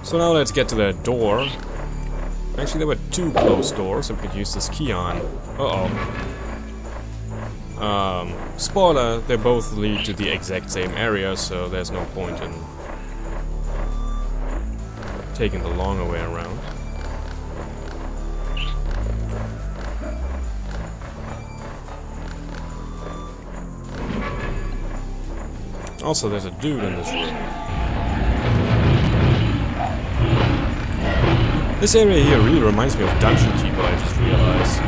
So now let's get to that door. Actually, there were two closed doors that we could use this key on. Uh-oh. Spoiler, they both lead to the exact same area, so there's no point in taking the longer way around. Also, there's a dude in this room. This area here really reminds me of Dungeon Keeper, I just realized.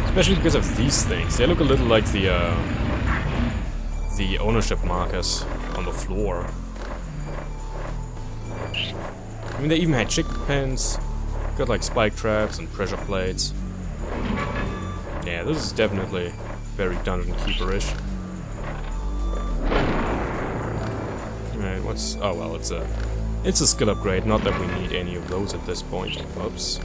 Especially because of these things. They look a little like the ownership markers on the floor. I mean, they even had chicken pens, got like spike traps and pressure plates. Yeah, this is definitely very Dungeon Keeper-ish. Alright, what's... oh well, it's a skill upgrade, not that we need any of those at this point. Oops.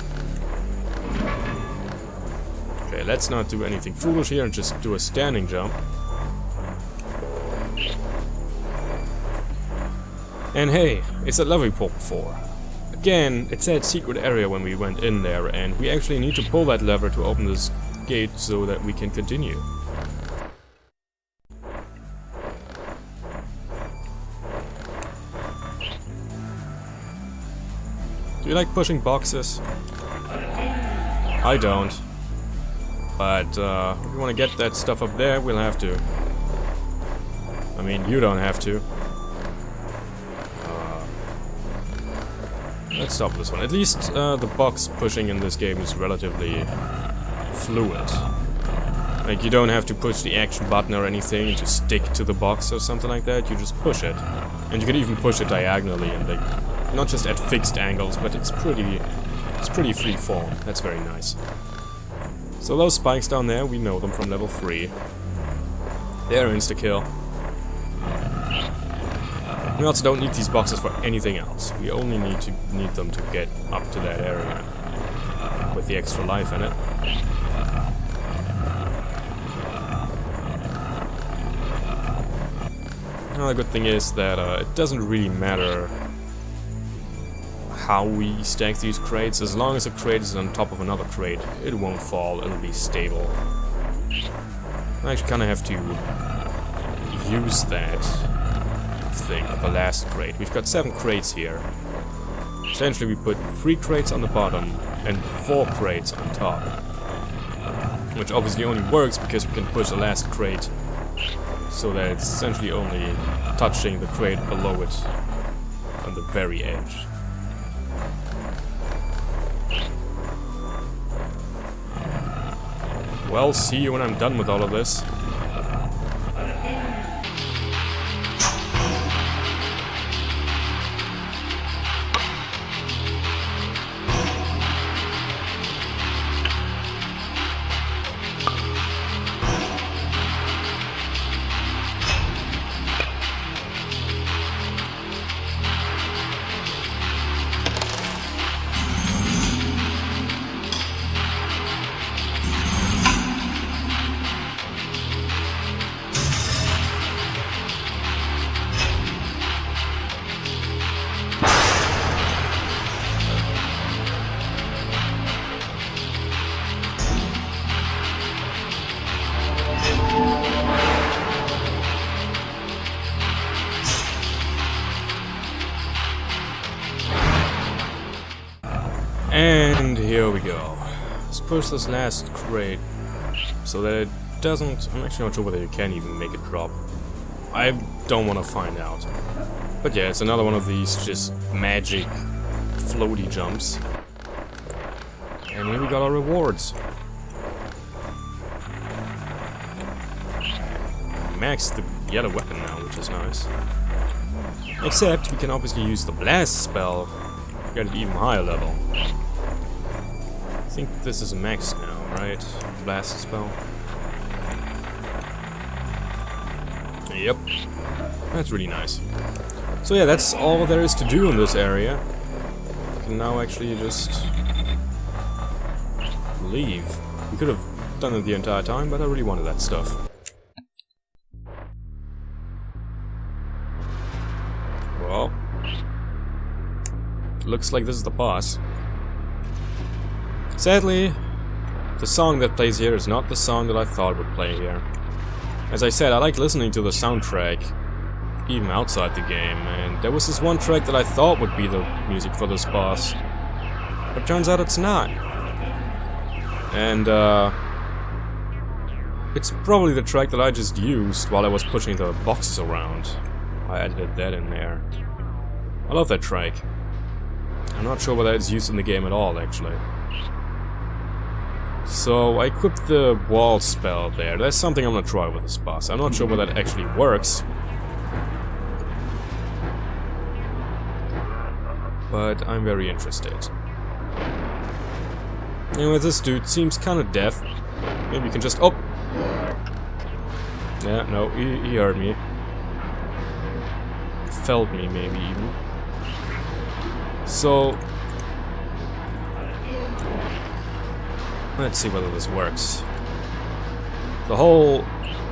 Okay, let's not do anything foolish here and just do a standing jump. And hey, it's that lever we pulled before. Again, it said secret area when we went in there, and we actually need to pull that lever to open this gate so that we can continue. Do you like pushing boxes? I don't. But if we want to get that stuff up there, we'll have to. I mean, you don't have to. Let's stop this one. At least the box pushing in this game is relatively fluid. Like, you don't have to push the action button or anything to stick to the box or something like that. You just push it. And you can even push it diagonally and like, not just at fixed angles, but it's pretty free form. That's very nice. So those spikes down there, we know them from level 3. They're insta-kill. We also don't need these boxes for anything else. We only need them to get up to that area with the extra life in it. Another good thing is that it doesn't really matter how we stack these crates. As long as a crate is on top of another crate, it won't fall, it'll be stable. I actually kind of have to use that thing of the last crate. We've got 7 crates here. Essentially we put 3 crates on the bottom and 4 crates on top. Which obviously only works because we can push the last crate so that it's essentially only touching the crate below it on the very edge. Well, see you when I'm done with all of this. And here we go. Let's push this last crate so that it doesn't... I'm actually not sure whether you can even make it drop. I don't want to find out. But yeah, it's another one of these just magic floaty jumps. And here we got our rewards. Maxed the yellow weapon now, which is nice. Except we can obviously use the blast spell to get it even higher level. I think this is a max now, right? Blast spell. Yep. That's really nice. So yeah, that's all there is to do in this area. We can now actually just leave. We could have done it the entire time, but I really wanted that stuff. Well, but looks like this is the boss. Sadly, the song that plays here is not the song that I thought would play here. As I said, I like listening to the soundtrack, even outside the game, and there was this one track that I thought would be the music for this boss, but turns out it's not. And, it's probably the track that I just used while I was pushing the boxes around. I added that in there. I love that track. I'm not sure whether it's used in the game at all, actually. So, I equipped the wall spell there. That's something I'm gonna try with this boss. I'm not sure whether that actually works. But I'm very interested. Anyway, this dude seems kind of deaf. Maybe you can just... Oh! Yeah, no, he heard me. Felt me, maybe, even. So... let's see whether this works. The whole...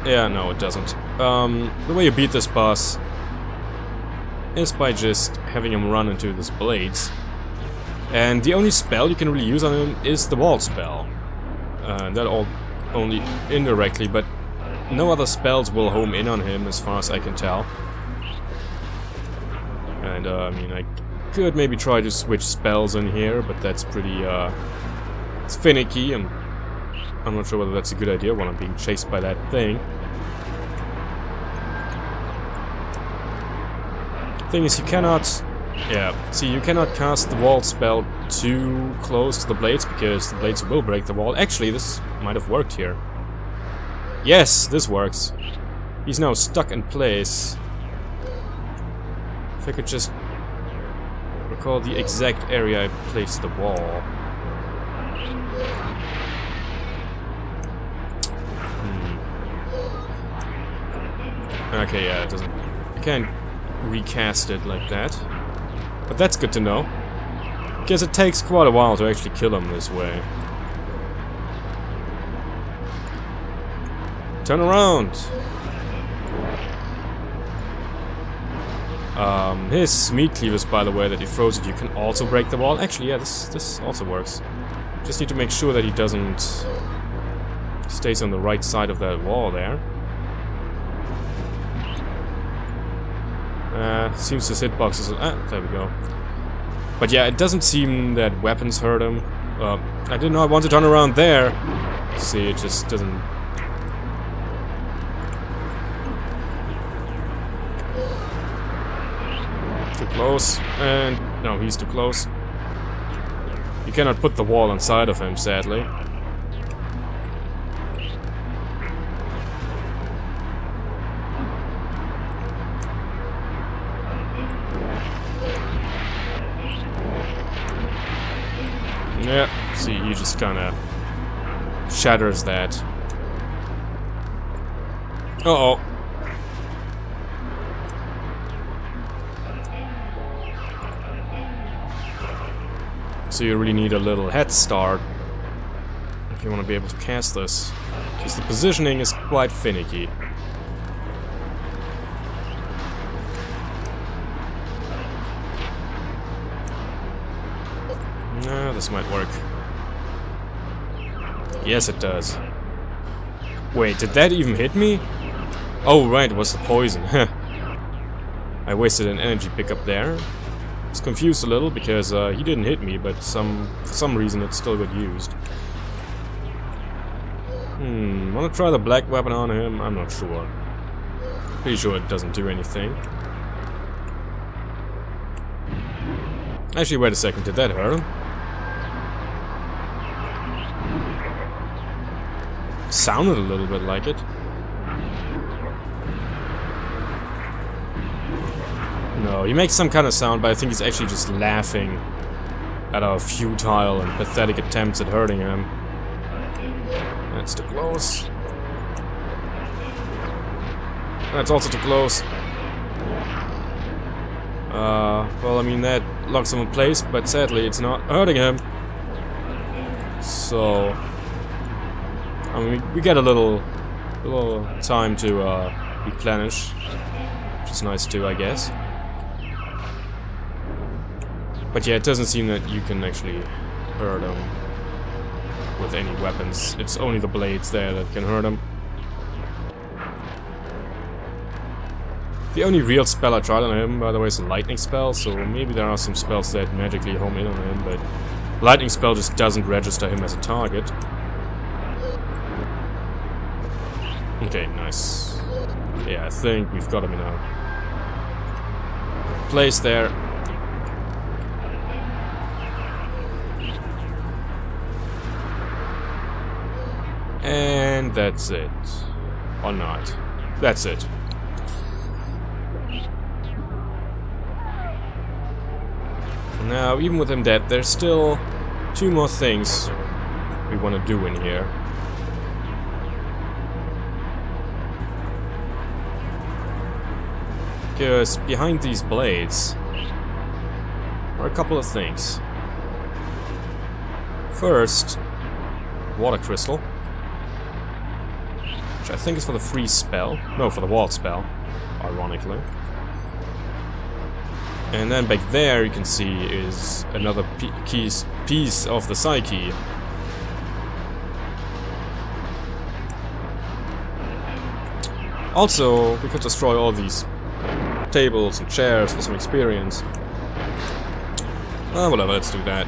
yeah, no, it doesn't. The way you beat this boss is by just having him run into these blades. And the only spell you can really use on him is the wall spell. That only indirectly, but no other spells will home in on him as far as I can tell. And I mean, I could maybe try to switch spells in here, but that's pretty it's finicky, and I'm not sure whether that's a good idea when I'm being chased by that thing. Thing is, you cannot... yeah, see, you cannot cast the wall spell too close to the blades, because the blades will break the wall. Actually, this might have worked here. Yes, this works. He's now stuck in place. If I could just recall the exact area I placed the wall. Okay, yeah, it doesn't... I can't recast it like that. But that's good to know. Because it takes quite a while to actually kill him this way. Turn around! His meat cleavers, by the way, that he throws at you can also break the wall. Actually, yeah, this also works. Just need to make sure that he doesn't... stays on the right side of that wall there. Seems his hitbox is... ah, there we go. But yeah, it doesn't seem that weapons hurt him. I didn't know I wanted to turn around there. See, it just doesn't... too close, and... no, he's too close. You cannot put the wall inside of him, sadly. Yeah, see, he just kinda shatters that. Uh-oh. So you really need a little head start if you want to be able to cast this, because the positioning is quite finicky. This might work. Yes, it does. Wait, did that even hit me? Oh, right, it was the poison. I wasted an energy pickup there. I was confused a little because he didn't hit me, but for some reason it still got used. Wanna try the black weapon on him? I'm not sure. Pretty sure it doesn't do anything. Actually, wait a second, did that hurt him? Sounded a little bit like it. No, he makes some kind of sound, but I think he's actually just laughing at our futile and pathetic attempts at hurting him. That's too close. That's also too close. Well, I mean, that locks him in place, but sadly it's not hurting him. So... I mean, we get a little time to replenish, which is nice too, I guess. But yeah, it doesn't seem that you can actually hurt him with any weapons. It's only the blades there that can hurt him. The only real spell I tried on him, by the way, is a lightning spell, so maybe there are some spells that magically home in on him, but lightning spell just doesn't register him as a target. Okay, nice. Yeah, I think we've got him in a place there. And that's it. Or not. That's it. Now, even with him dead, there's still 2 more things we want to do in here. Because behind these blades are a couple of things. First, water crystal, which I think is for the freeze spell. No, for the wall spell, ironically. And then back there you can see is another piece of the psyche. Also, we could destroy all these tables and chairs for some experience. Well, whatever, let's do that.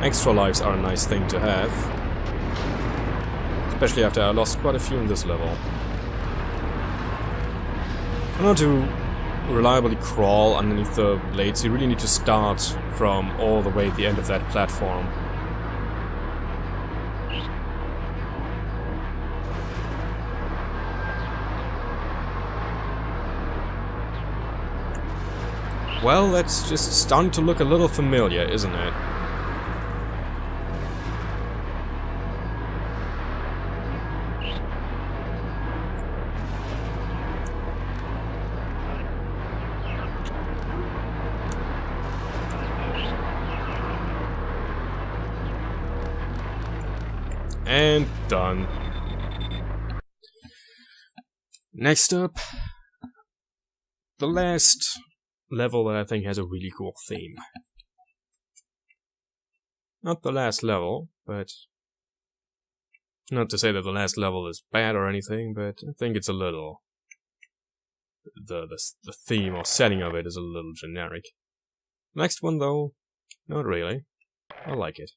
Extra lives are a nice thing to have. Especially after I lost quite a few in this level. In order to reliably crawl underneath the blades, you really need to start from all the way at the end of that platform. Well, that's just starting to look a little familiar, isn't it? And done. Next up, the last level that I think has a really cool theme. Not the last level, but not to say that the last level is bad or anything, but I think it's a little the theme or setting of it is a little generic. Next one though, not really. I like it.